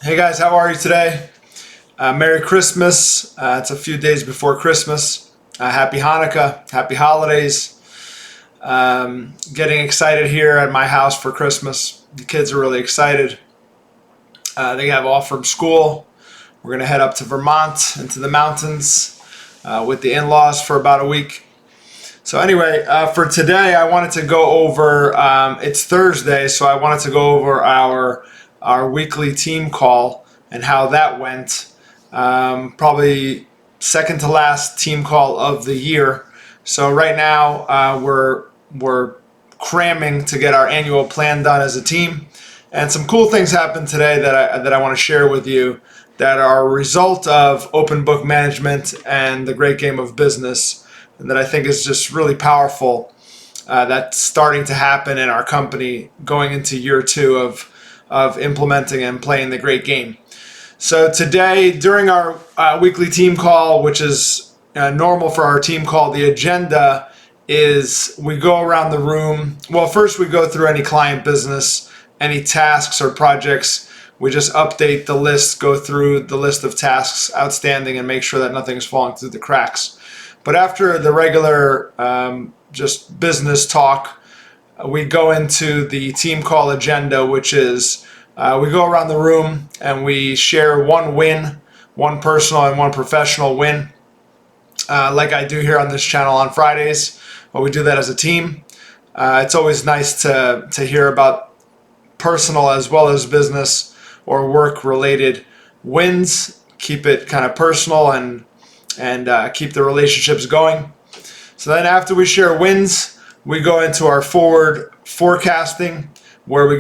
Hey guys, how are you today? Merry Christmas. It's a few days before Christmas. Happy Hanukkah. Happy holidays. Getting excited here at my house for Christmas. The kids are really excited. They have off from school. We're going to head up to Vermont into the mountains with the in-laws for about a week. So anyway, for today I wanted to go over, it's Thursday, so I wanted to go over our weekly team call and how that went. Probably second to last team call of the year. So right now we're cramming to get our annual plan done as a team. And some cool things happened today that I want to share with you that are a result of open book management and the great game of business, and that I think is just really powerful. That's starting to happen in our company going into year 2 of implementing and playing the great game. So today, during our weekly team call, which is normal for our team call, the agenda is we go around the room. Well, first we go through any client business, any tasks or projects. We just update the list, go through the list of tasks outstanding and make sure that nothing's falling through the cracks. But after the regular just business talk, we go into the team call agenda, which is we go around the room and we share one win, one personal and one professional win, like I do here on this channel on Fridays. But we do that as a team. It's always nice to hear about personal as well as business or work-related wins. Keep it kind of personal and keep the relationships going. So then after we share wins, we go into our forward forecasting, where we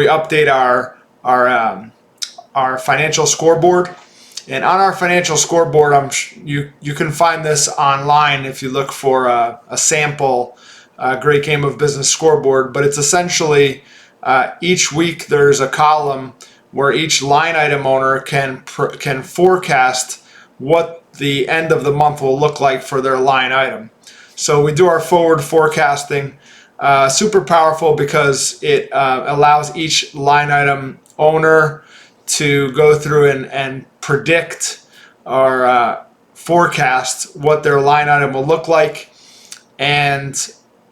update our financial scoreboard. And on our financial scoreboard, you can find this online if you look for a sample great game of business scoreboard. But it's essentially each week there's a column where each line item owner can forecast what the end of the month will look like for their line item. So we do our forward forecasting. Super powerful because it allows each line item owner to go through and predict or forecast what their line item will look like. And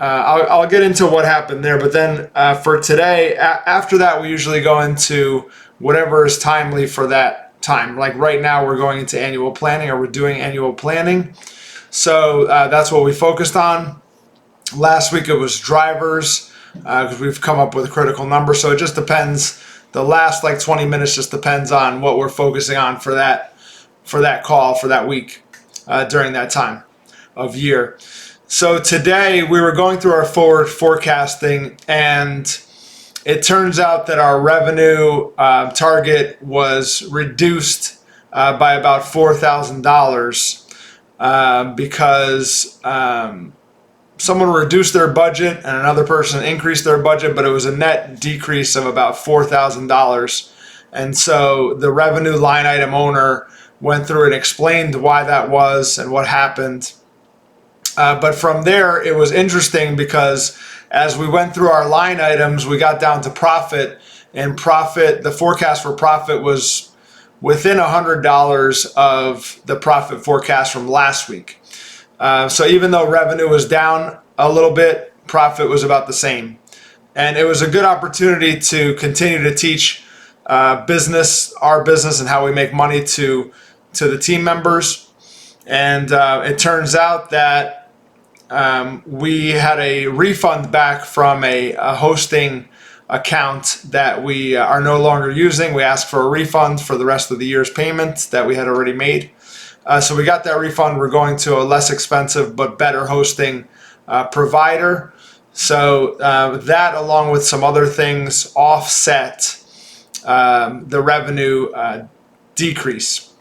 I'll get into what happened there. But then for today, after that, we usually go into whatever is timely for that time. Like right now, we're going into annual planning, or we're doing annual planning. So that's what we focused on. Last week it was drivers, because we've come up with a critical number. So it just depends. The last 20 minutes just depends on what we're focusing on for that call for that week during that time of year. So today we were going through our forward forecasting, and it turns out that our revenue target was reduced by about $4,000 because someone reduced their budget and another person increased their budget, but it was a net decrease of about $4,000. And so the revenue line item owner went through and explained why that was and what happened. But from there, it was interesting because as we went through our line items, we got down to profit, and the forecast for profit was within $100 of the profit forecast from last week. So even though revenue was down a little bit, profit was about the same. And it was a good opportunity to continue to teach our business and how we make money to the team members. And it turns out that we had a refund back from a hosting account that we are no longer using. We asked for a refund for the rest of the year's payment that we had already made. So we got that refund. We're going to a less expensive but better hosting provider. So that, along with some other things, offset the revenue decrease.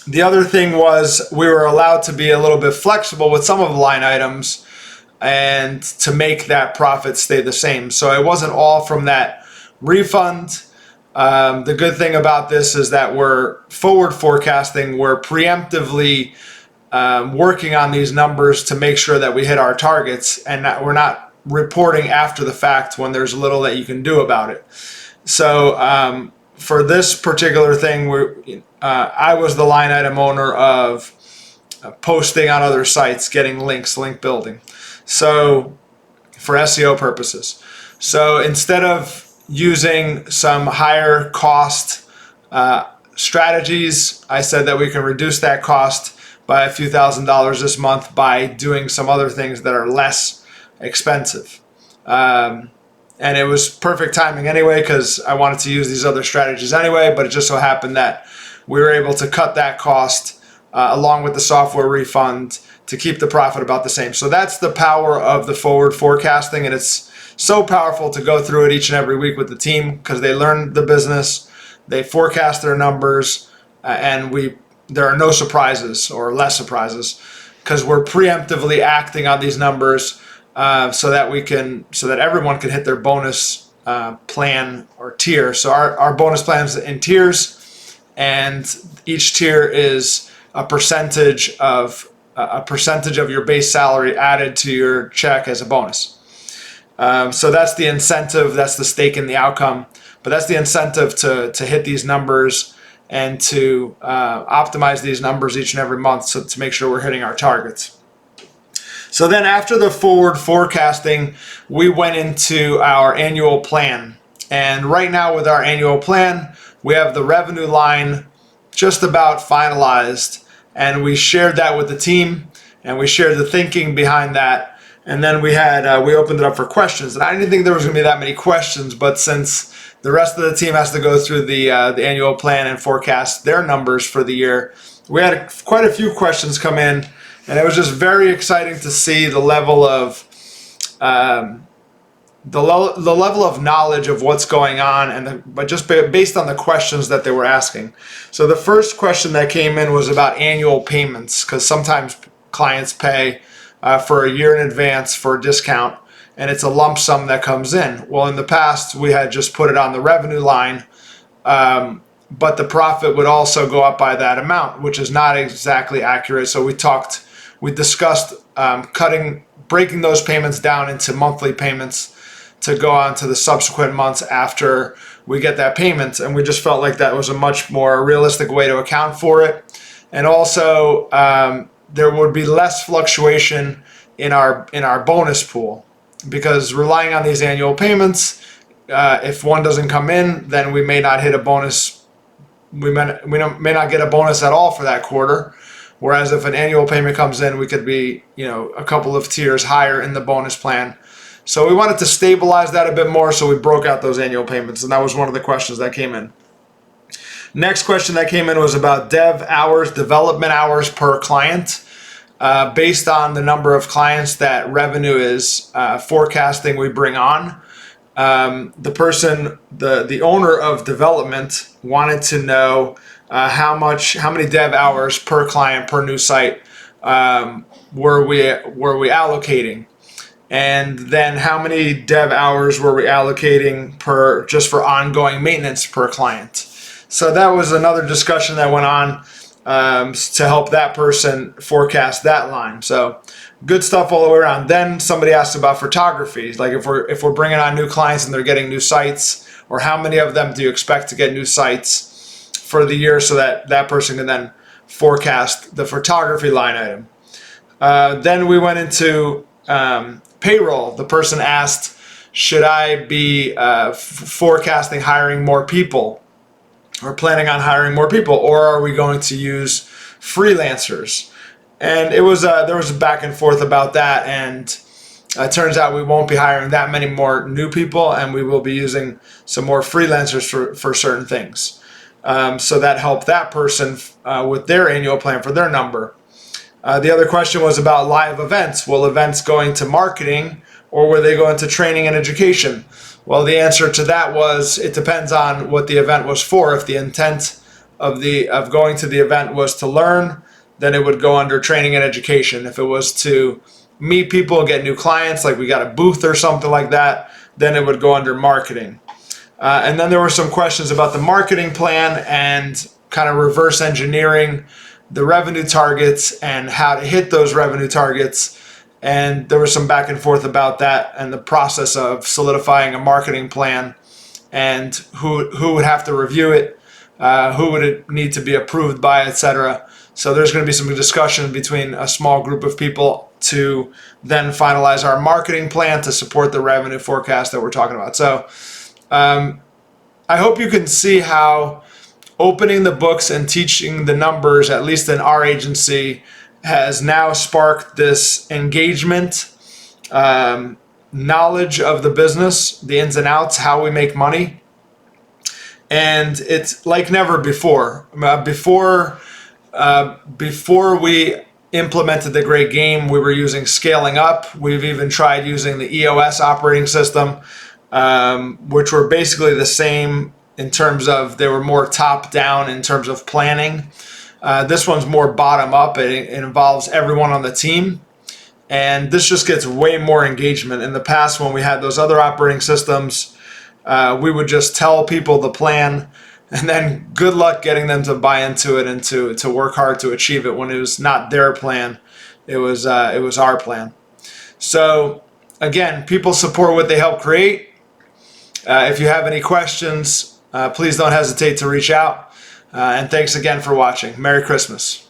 The other thing was we were allowed to be a little bit flexible with some of the line items and to make that profit stay the same. So it wasn't all from that refund. The good thing about this is that we're forward forecasting. We're preemptively working on these numbers to make sure that we hit our targets, and that we're not reporting after the fact when there's little that you can do about it. So for this particular thing, I was the line item owner of posting on other sites, getting links, link building. So for SEO purposes. So instead of using some higher cost strategies, I said that we can reduce that cost by a few $1,000s this month by doing some other things that are less expensive. And it was perfect timing anyway, because I wanted to use these other strategies anyway, but it just so happened that we were able to cut that cost along with the software refund to keep the profit about the same. So that's the power of the forward forecasting, and it's so powerful to go through it each and every week with the team, because they learn the business, they forecast their numbers, and there are no surprises or less surprises, because we're preemptively acting on these numbers so that everyone can hit their bonus plan or tier. So our bonus plans in tiers, and each tier is a percentage of your base salary added to your check as a bonus. So that's the incentive, that's the stake in the outcome, but that's the incentive to hit these numbers and to optimize these numbers each and every month, so to make sure we're hitting our targets. So then after the forward forecasting, we went into our annual plan. And right now with our annual plan, we have the revenue line just about finalized, and we shared that with the team, and we shared the thinking behind that. And then we opened it up for questions, and I didn't think there was going to be that many questions, but since the rest of the team has to go through the annual plan and forecast their numbers for the year, we had quite a few questions come in, and it was just very exciting to see the level of level of knowledge of what's going on, but just based on the questions that they were asking. So the first question that came in was about annual payments, because sometimes clients pay for a year in advance for a discount, and it's a lump sum that comes in. Well, in the past, we had just put it on the revenue line, but the profit would also go up by that amount, which is not exactly accurate. So we discussed breaking those payments down into monthly payments to go on to the subsequent months after we get that payment, and we just felt like that was a much more realistic way to account for it. And also, there would be less fluctuation in our bonus pool, because relying on these annual payments, if one doesn't come in, then we may not hit a bonus. We may not get a bonus at all for that quarter. Whereas if an annual payment comes in, we could be a couple of tiers higher in the bonus plan. So we wanted to stabilize that a bit more, so we broke out those annual payments, and that was one of the questions that came in. Next question that came in was about development hours per client. Based on the number of clients that revenue is forecasting we bring on, the owner of development wanted to know how many dev hours per client per new site were we allocating, and then how many dev hours were we allocating just for ongoing maintenance per client. So that was another discussion that went on to help that person forecast that line. So good stuff all the way around. Then somebody asked about photography, like if we're bringing on new clients and they're getting new sites, or how many of them do you expect to get new sites for the year, so that person can then forecast the photography line item. Then we went into payroll. The person asked, should I be forecasting hiring more people, or planning on hiring more people, or are we going to use freelancers? And there was a back and forth about that, and it turns out we won't be hiring that many more new people, and we will be using some more freelancers for certain things. So that helped that person with their annual plan for their number. The other question was about live events. Will events go into marketing, or will they go into training and education? Well, the answer to that was, it depends on what the event was for. If the intent of going to the event was to learn, then it would go under training and education. If it was to meet people and get new clients, like we got a booth or something like that, then it would go under marketing. And then there were some questions about the marketing plan and kind of reverse engineering the revenue targets and how to hit those revenue targets. And there was some back and forth about that and the process of solidifying a marketing plan and who would have to review it, who would it need to be approved by, etc. So there's going to be some discussion between a small group of people to then finalize our marketing plan to support the revenue forecast that we're talking about. So I hope you can see how opening the books and teaching the numbers, at least in our agency, has now sparked this engagement, knowledge of the business, the ins and outs, how we make money. And it's like never before. Before we implemented the Great Game, we were using Scaling Up. We've even tried using the EOS operating system, which were basically the same in terms of they were more top down in terms of planning. This one's more bottom up. It involves everyone on the team. And this just gets way more engagement. In the past, when we had those other operating systems, we would just tell people the plan, and then good luck getting them to buy into it and to work hard to achieve it when it was not their plan. It was our plan. So again, people support what they help create. If you have any questions, please don't hesitate to reach out. And thanks again for watching. Merry Christmas.